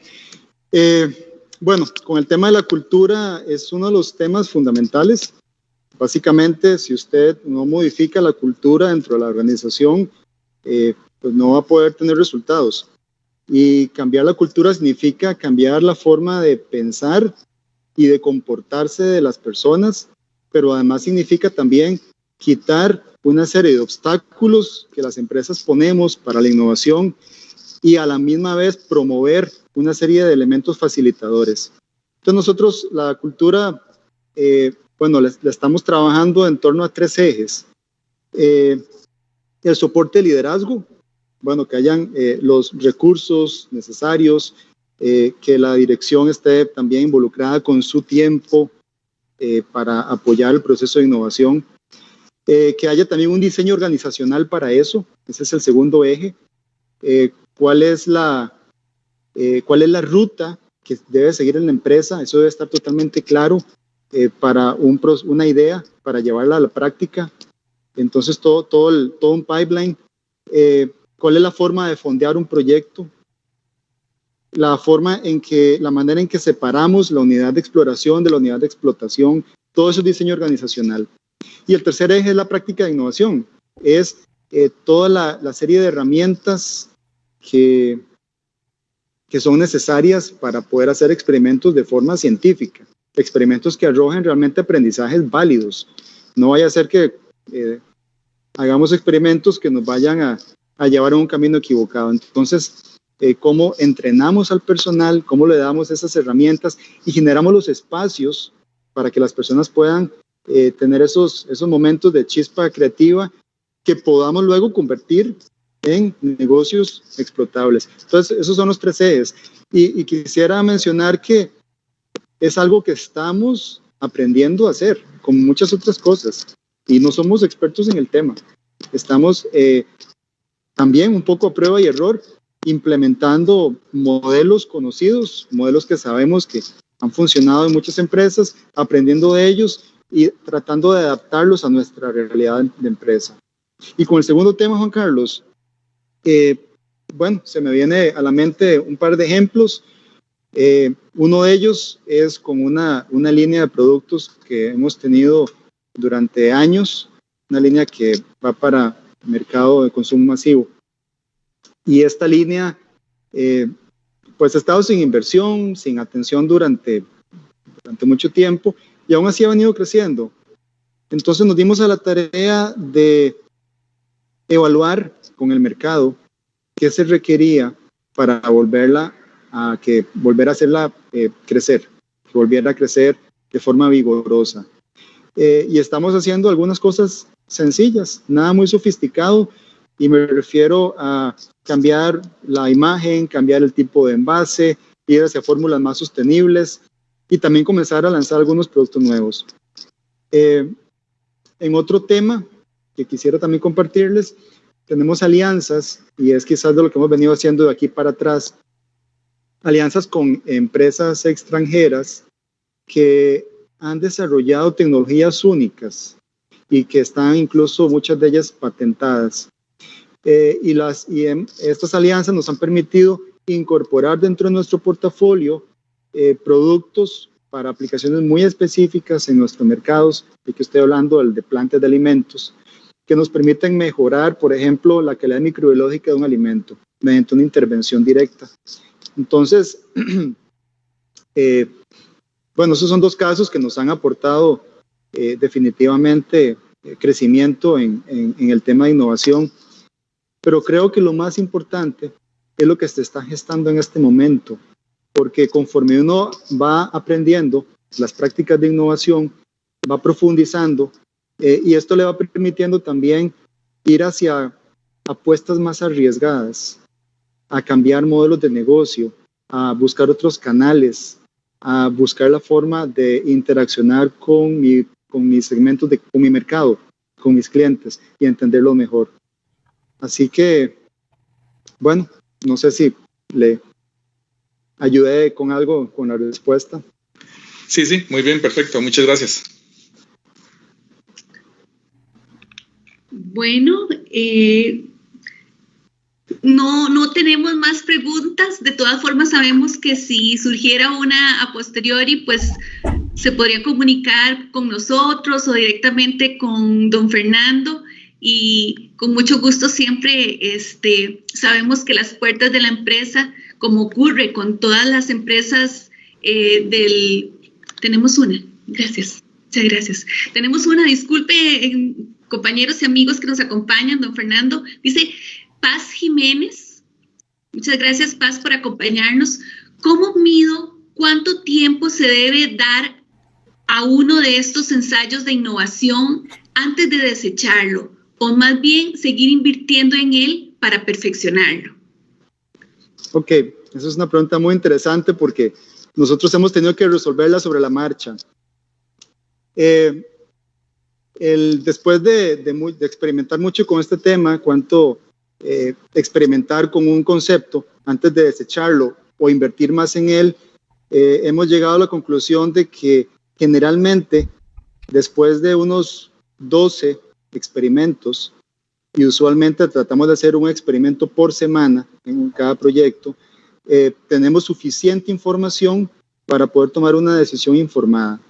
D: Bueno, con el tema de la cultura es uno de los temas fundamentales. Básicamente, si usted no modifica la cultura dentro de la organización, pues no va a poder tener resultados. Y cambiar la cultura significa cambiar la forma de pensar y de comportarse de las personas, pero además significa también quitar una serie de obstáculos que las empresas ponemos para la innovación y a la misma vez promover una serie de elementos facilitadores. Entonces nosotros la cultura, bueno, la estamos trabajando en torno a 3 ejes. El soporte de liderazgo, bueno, que hayan los recursos necesarios, que la dirección esté también involucrada con su tiempo para apoyar el proceso de innovación. Que haya también un diseño organizacional para eso, ese es el segundo eje. ¿Cuál es la ruta que debe seguir en la empresa? Eso debe estar totalmente claro para una idea, para llevarla a la práctica. Entonces, todo un pipeline. ¿Cuál es la forma de fondear un proyecto? La manera en que separamos la unidad de exploración de la unidad de explotación, todo eso es diseño organizacional. Y el tercer eje es la práctica de innovación, es toda la serie de herramientas que son necesarias para poder hacer experimentos de forma científica, experimentos que arrojen realmente aprendizajes válidos. No vaya a ser que hagamos experimentos que nos vayan a llevar a un camino equivocado. Entonces, cómo entrenamos al personal, cómo le damos esas herramientas y generamos los espacios para que las personas puedan tener esos momentos de chispa creativa que podamos luego convertir en negocios explotables. Entonces, esos son los 3 ejes. Y quisiera mencionar que es algo que estamos aprendiendo a hacer, como muchas otras cosas, y no somos expertos en el tema. Estamos también un poco a prueba y error, implementando modelos conocidos, modelos que sabemos que han funcionado en muchas empresas, aprendiendo de ellos y tratando de adaptarlos a nuestra realidad de empresa. Y con el segundo tema, Juan Carlos, bueno, se me viene a la mente un par de ejemplos. Uno de ellos es con una línea de productos que hemos tenido durante años, una línea que va para el mercado de consumo masivo. Y esta línea, pues ha estado sin inversión, sin atención durante mucho tiempo, y aún así ha venido creciendo. Entonces nos dimos a la tarea de evaluar con el mercado qué se requería para volver a hacerla crecer, que volviera a crecer de forma vigorosa. Y estamos haciendo algunas cosas sencillas, nada muy sofisticado, y me refiero a cambiar la imagen, cambiar el tipo de envase, ir hacia fórmulas más sostenibles y también comenzar a lanzar algunos productos nuevos. En otro tema que quisiera también compartirles, tenemos alianzas, y es quizás de lo que hemos venido haciendo de aquí para atrás, alianzas con empresas extranjeras que han desarrollado tecnologías únicas y que están incluso muchas de ellas patentadas. Estas alianzas nos han permitido incorporar dentro de nuestro portafolio productos para aplicaciones muy específicas en nuestros mercados, de que estoy hablando del de plantas de alimentos, que nos permiten mejorar, por ejemplo, la calidad microbiológica de un alimento mediante una intervención directa. Entonces, bueno, esos son dos casos que nos han aportado definitivamente crecimiento en el tema de innovación, pero creo que lo más importante es lo que se está gestando en este momento, porque conforme uno va aprendiendo las prácticas de innovación, va profundizando, y esto le va permitiendo también ir hacia apuestas más arriesgadas, a cambiar modelos de negocio, a buscar otros canales, a buscar la forma de interaccionar con mis segmentos, con mi mercado, con mis clientes y entenderlo mejor. Así que, bueno, no sé si le ayudé con algo, con la respuesta.
E: Sí, muy bien, perfecto, muchas gracias.
B: Bueno, no tenemos más preguntas. De todas formas, sabemos que si surgiera una a posteriori, pues se podría comunicar con nosotros o directamente con don Fernando, y con mucho gusto siempre sabemos que las puertas de la empresa, como ocurre con todas las empresas tenemos una, gracias, muchas gracias. Tenemos una, disculpe, compañeros y amigos que nos acompañan, don Fernando, dice Paz Jiménez, muchas gracias Paz por acompañarnos. ¿Cómo mido cuánto tiempo se debe dar a uno de estos ensayos de innovación antes de desecharlo, o más bien seguir invirtiendo en él para perfeccionarlo? Ok,
D: esa es una pregunta muy interesante porque nosotros hemos tenido que resolverla sobre la marcha. Después de experimentar mucho con este tema, cuánto experimentar con un concepto antes de desecharlo o invertir más en él, hemos llegado a la conclusión de que generalmente después de unos 12 experimentos, y usualmente tratamos de hacer un experimento por semana en cada proyecto, tenemos suficiente información para poder tomar una decisión informada,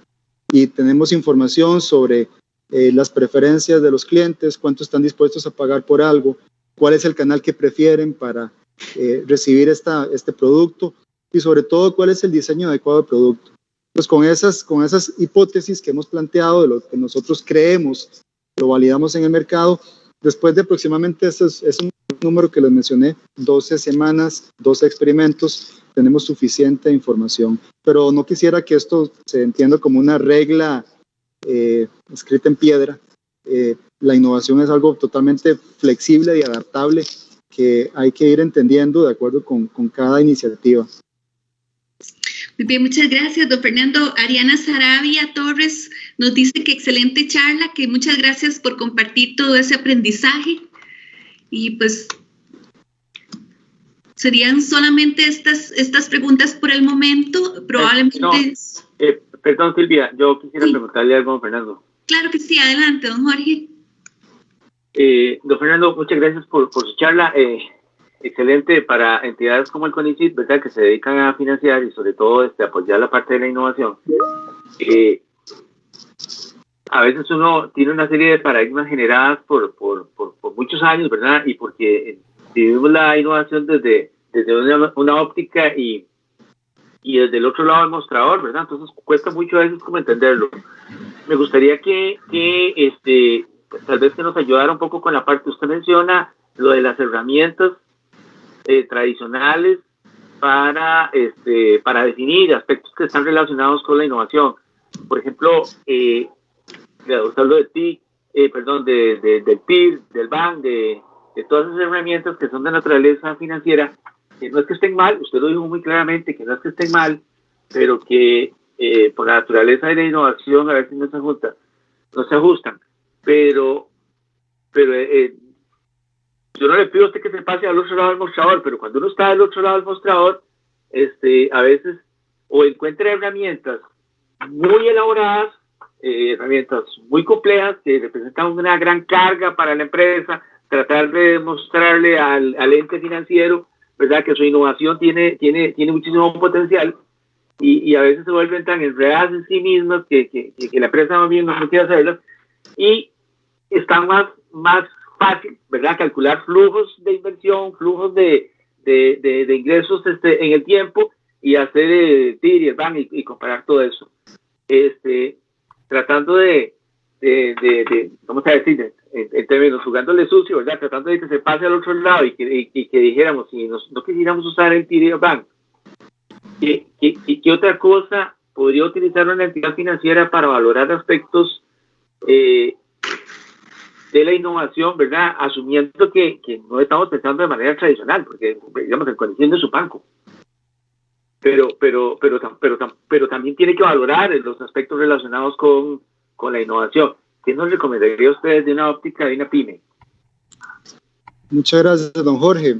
D: y tenemos información sobre las preferencias de los clientes, cuánto están dispuestos a pagar por algo, cuál es el canal que prefieren para recibir este producto, y sobre todo cuál es el diseño adecuado del producto. Pues con esas hipótesis que hemos planteado, de lo que nosotros creemos, lo validamos en el mercado, después de aproximadamente es un número que les mencioné, 12 semanas, 12 experimentos, tenemos suficiente información. Pero no quisiera que esto se entienda como una regla escrita en piedra. La innovación es algo totalmente flexible y adaptable que hay que ir entendiendo de acuerdo con cada iniciativa.
B: Muy bien, muchas gracias, don Fernando. Ariana Sarabia Torres nos dice que excelente charla, que muchas gracias por compartir todo ese aprendizaje. Y pues serían solamente estas preguntas por el momento, probablemente.
F: Perdón, Silvia, yo quisiera preguntarle algo a don Fernando.
B: Claro que sí, adelante, don Jorge.
F: Don Fernando, muchas gracias por su charla. Excelente para entidades como el CONICYT, ¿verdad?, que se dedican a financiar y sobre todo apoyar la parte de la innovación. A veces uno tiene una serie de paradigmas generadas por muchos años, ¿verdad?, y porque vivimos la innovación desde una óptica y desde el otro lado del mostrador, ¿verdad? Entonces cuesta mucho a veces como entenderlo. Me gustaría que tal vez que nos ayudara un poco con la parte, usted menciona lo de las herramientas tradicionales para definir aspectos que están relacionados con la innovación. Por ejemplo, usted habló del PIR, del BAN, de todas esas herramientas que son de naturaleza financiera, que no es que estén mal, usted lo dijo muy claramente, que no es que estén mal, pero que por la naturaleza de la innovación a veces no se ajustan. Pero yo no le pido a usted que se pase al otro lado del mostrador, pero cuando uno está al otro lado del mostrador, a veces o encuentra herramientas muy elaboradas, herramientas muy complejas que representan una gran carga para la empresa, tratar de demostrarle al ente financiero, ¿verdad?, que su innovación tiene muchísimo potencial, y a veces se vuelven tan enredadas en sí mismas que la empresa más bien no quiere hacerlas, y está más fácil, ¿verdad? Calcular flujos de inversión, flujos de ingresos en el tiempo y hacer TIR y comparar todo eso. Tratando vamos a decir, en términos, jugándole sucio, ¿verdad? Tratando de que se pase al otro lado y que dijéramos, si no quisiéramos usar el TIR Bank, ¿qué otra cosa podría utilizar una entidad financiera para valorar aspectos de la innovación, ¿verdad? Asumiendo que no estamos pensando de manera tradicional, porque, digamos, el conociendo es su banco. Pero también tiene que valorar los aspectos relacionados con la innovación. ¿Qué nos recomendaría a ustedes de una óptica de una pyme?
D: Muchas gracias, don Jorge.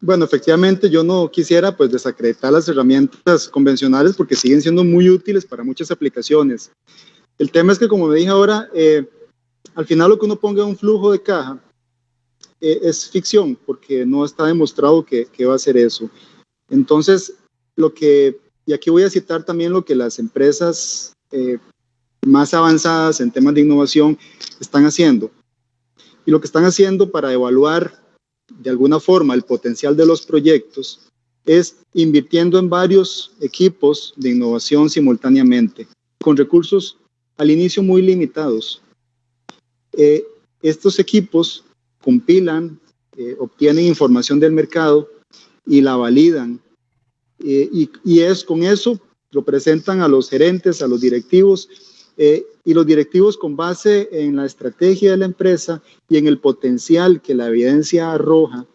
D: Bueno, efectivamente yo no quisiera pues desacreditar las herramientas convencionales porque siguen siendo muy útiles para muchas aplicaciones. El tema es que, como me dije ahora, al final lo que uno ponga en un flujo de caja es ficción, porque no está demostrado que va a hacer eso. Entonces, y aquí voy a citar también lo que las empresas más avanzadas en temas de innovación están haciendo. Y lo que están haciendo para evaluar de alguna forma el potencial de los proyectos es invirtiendo en varios equipos de innovación simultáneamente, con recursos al inicio muy limitados. Estos equipos compilan, obtienen información del mercado y la validan. Con eso lo presentan a los gerentes, a los directivos, y los directivos, con base en la estrategia de la empresa y en el potencial que la evidencia arroja,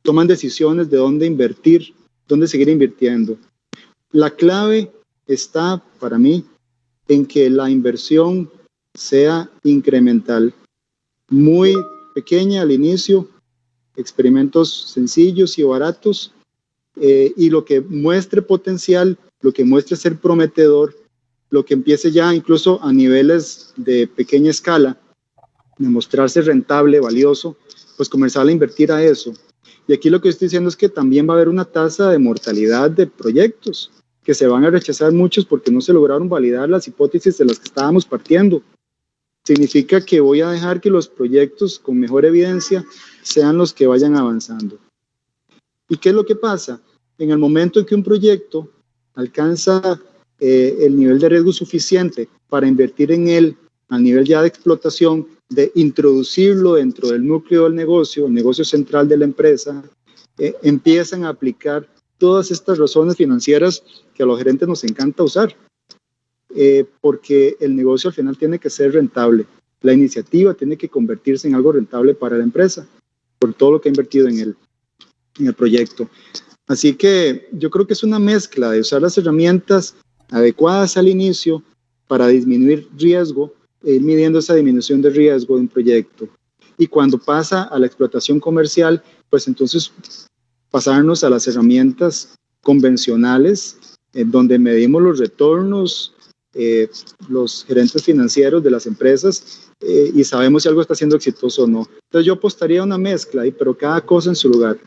D: toman decisiones de dónde invertir, dónde seguir invirtiendo. La clave está, para mí, en que la inversión sea incremental, muy pequeña al inicio, experimentos sencillos y baratos, y lo que muestre potencial, lo que muestre ser prometedor, lo que empiece ya incluso a niveles de pequeña escala, de mostrarse rentable, valioso, pues comenzar a invertir a eso. Y aquí lo que estoy diciendo es que también va a haber una tasa de mortalidad de proyectos, que se van a rechazar muchos porque no se lograron validar las hipótesis de las que estábamos partiendo. Significa que voy a dejar que los proyectos con mejor evidencia sean los que vayan avanzando. ¿Y qué es lo que pasa? En el momento en que un proyecto alcanza el nivel de riesgo suficiente para invertir en él a nivel ya de explotación, de introducirlo dentro del núcleo del negocio, el negocio central de la empresa, empiezan a aplicar todas estas razones financieras que a los gerentes nos encanta usar, porque el negocio al final tiene que ser rentable. La iniciativa tiene que convertirse en algo rentable para la empresa, por todo lo que ha invertido en el proyecto. Así que yo creo que es una mezcla de usar las herramientas adecuadas al inicio para disminuir riesgo, midiendo esa disminución de riesgo de un proyecto. Y cuando pasa a la explotación comercial, pues entonces pasarnos a las herramientas convencionales, donde medimos los retornos, los gerentes financieros de las empresas, y sabemos si algo está siendo exitoso o no. Entonces yo apostaría a una mezcla, pero cada cosa en su lugar.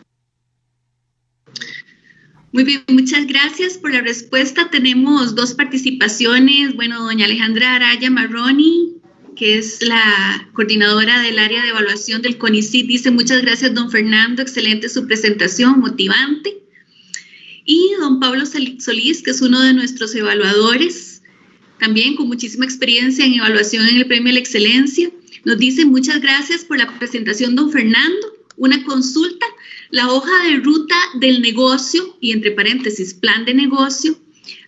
B: Muy bien, muchas gracias por la respuesta. Tenemos dos participaciones. Bueno, doña Alejandra Araya Marroni, que es la coordinadora del área de evaluación del CONICYT, dice: muchas gracias, don Fernando, excelente su presentación, motivante. Y don Pablo Solís, que es uno de nuestros evaluadores, también con muchísima experiencia en evaluación en el Premio a la Excelencia, nos dice: muchas gracias por la presentación, don Fernando. Una consulta: la hoja de ruta del negocio, y entre paréntesis, plan de negocio,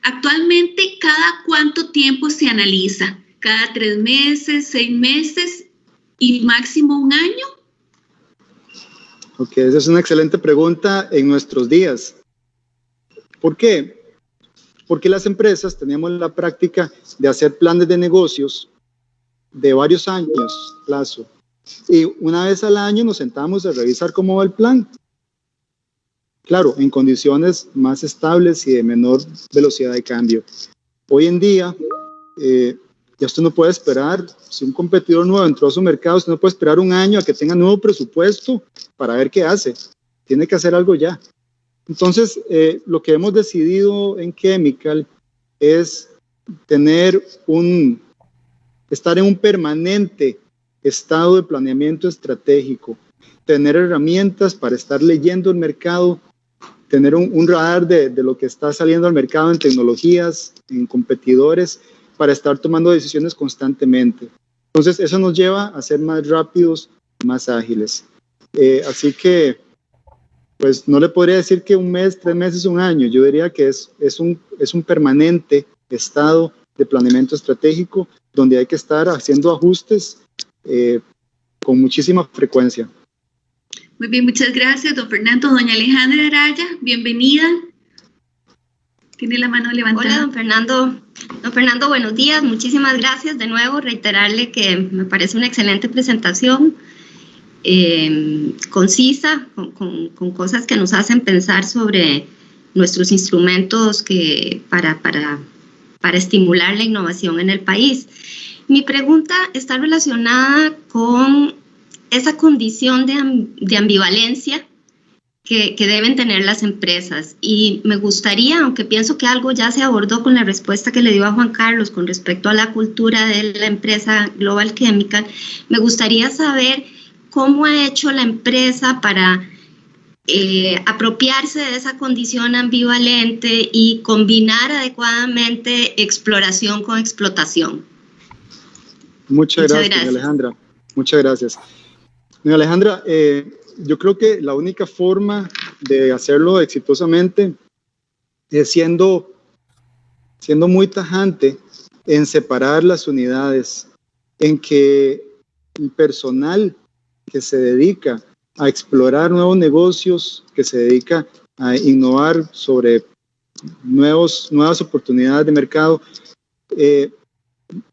B: actualmente, ¿cada cuánto tiempo se analiza? ¿Cada 3 meses, 6 meses y máximo 1 año?
D: Ok, esa es una excelente pregunta en nuestros días. ¿Por qué? Porque las empresas tenemos la práctica de hacer planes de negocios de varios años plazo. Y una vez al año nos sentamos a revisar cómo va el plan. Claro, en condiciones más estables y de menor velocidad de cambio. Hoy en día, ya usted no puede esperar, si un competidor nuevo entró a su mercado, usted no puede esperar 1 año a que tenga nuevo presupuesto para ver qué hace. Tiene que hacer algo ya. Entonces, lo que hemos decidido en Chemical es tener un estar en un permanente estado de planeamiento estratégico, tener herramientas para estar leyendo el mercado, tener un radar de lo que está saliendo al mercado en tecnologías, en competidores, para estar tomando decisiones constantemente. Entonces, eso nos lleva a ser más rápidos, más ágiles. Así que, pues, no le podría decir que un mes, 3 meses, un año. Yo diría que es un permanente estado de planeamiento estratégico donde hay que estar haciendo ajustes con muchísima frecuencia.
B: Muy bien, muchas gracias, don Fernando. Doña Alejandra Araya, bienvenida. Tiene la mano levantada.
G: Hola, don Fernando. Don Fernando, buenos días. Muchísimas gracias de nuevo. Reiterarle que me parece una excelente presentación, concisa, con cosas que nos hacen pensar sobre nuestros instrumentos para estimular la innovación en el país. Mi pregunta está relacionada con esa condición de ambivalencia que deben tener las empresas. Y me gustaría, aunque pienso que algo ya se abordó con la respuesta que le dio a Juan Carlos con respecto a la cultura de la empresa Global Chemical, me gustaría saber cómo ha hecho la empresa para apropiarse de esa condición ambivalente y combinar adecuadamente exploración con explotación.
D: Muchas gracias, Alejandra. Muchas gracias. Alejandra, yo creo que la única forma de hacerlo exitosamente es siendo muy tajante en separar las unidades, en que el personal que se dedica a explorar nuevos negocios, que se dedica a innovar sobre nuevas oportunidades de mercado,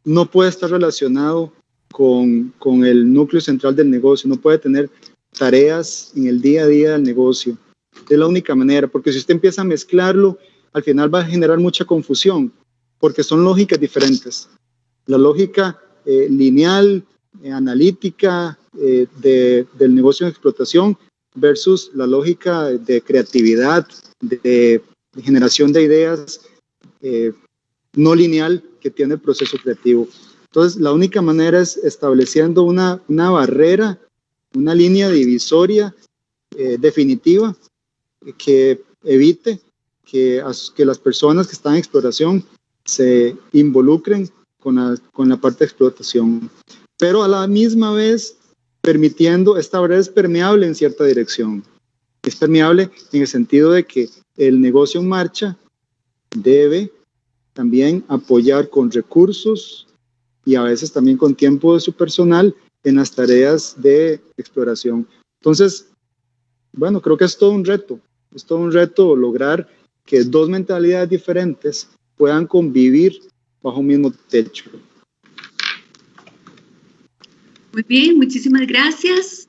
D: no puede estar relacionado con el núcleo central del negocio, no puede tener tareas en el día a día del negocio. Es la única manera, porque si usted empieza a mezclarlo, al final va a generar mucha confusión, porque son lógicas diferentes. La lógica lineal, analítica del negocio de explotación versus la lógica de creatividad, de generación de ideas no lineal que tiene el proceso creativo. Entonces, la única manera es estableciendo una barrera, una línea divisoria definitiva que evite que las personas que están en exploración se involucren con la parte de explotación, pero a la misma vez permitiendo, esta barrera es permeable en cierta dirección. Es permeable en el sentido de que el negocio en marcha debe también apoyar con recursos y a veces también con tiempo de su personal en las tareas de exploración. Entonces, bueno, creo que es todo un reto lograr que dos mentalidades diferentes puedan convivir bajo un mismo techo.
B: Muy bien, muchísimas gracias.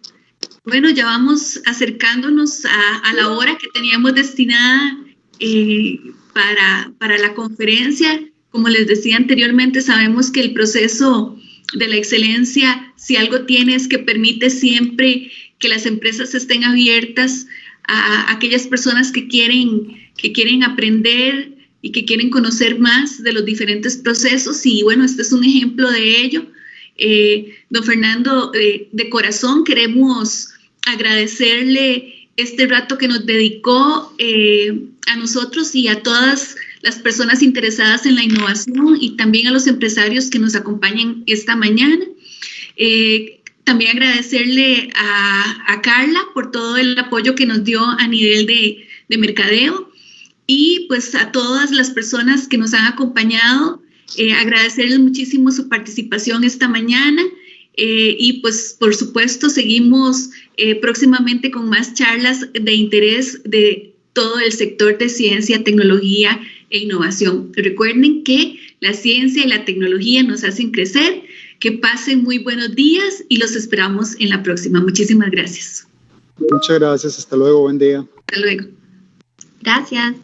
B: Bueno, ya vamos acercándonos a la hora que teníamos destinada para la conferencia. Como les decía anteriormente, sabemos que el proceso de la excelencia, si algo tiene, es que permite siempre que las empresas estén abiertas a aquellas personas que quieren aprender y que quieren conocer más de los diferentes procesos. Y bueno, este es un ejemplo de ello. Don Fernando, de corazón queremos agradecerle este rato que nos dedicó a nosotros y a todas las personas interesadas en la innovación y también a los empresarios que nos acompañan esta mañana. También agradecerle a Carla por todo el apoyo que nos dio a nivel de mercadeo y pues a todas las personas que nos han acompañado, agradecerles muchísimo su participación esta mañana y pues por supuesto seguimos próximamente con más charlas de interés de todo el sector de ciencia, tecnología e innovación. Recuerden que la ciencia y la tecnología nos hacen crecer. Que pasen muy buenos días y los esperamos en la próxima. Muchísimas gracias.
D: Muchas gracias. Hasta luego. Buen día.
B: Hasta luego.
G: Gracias.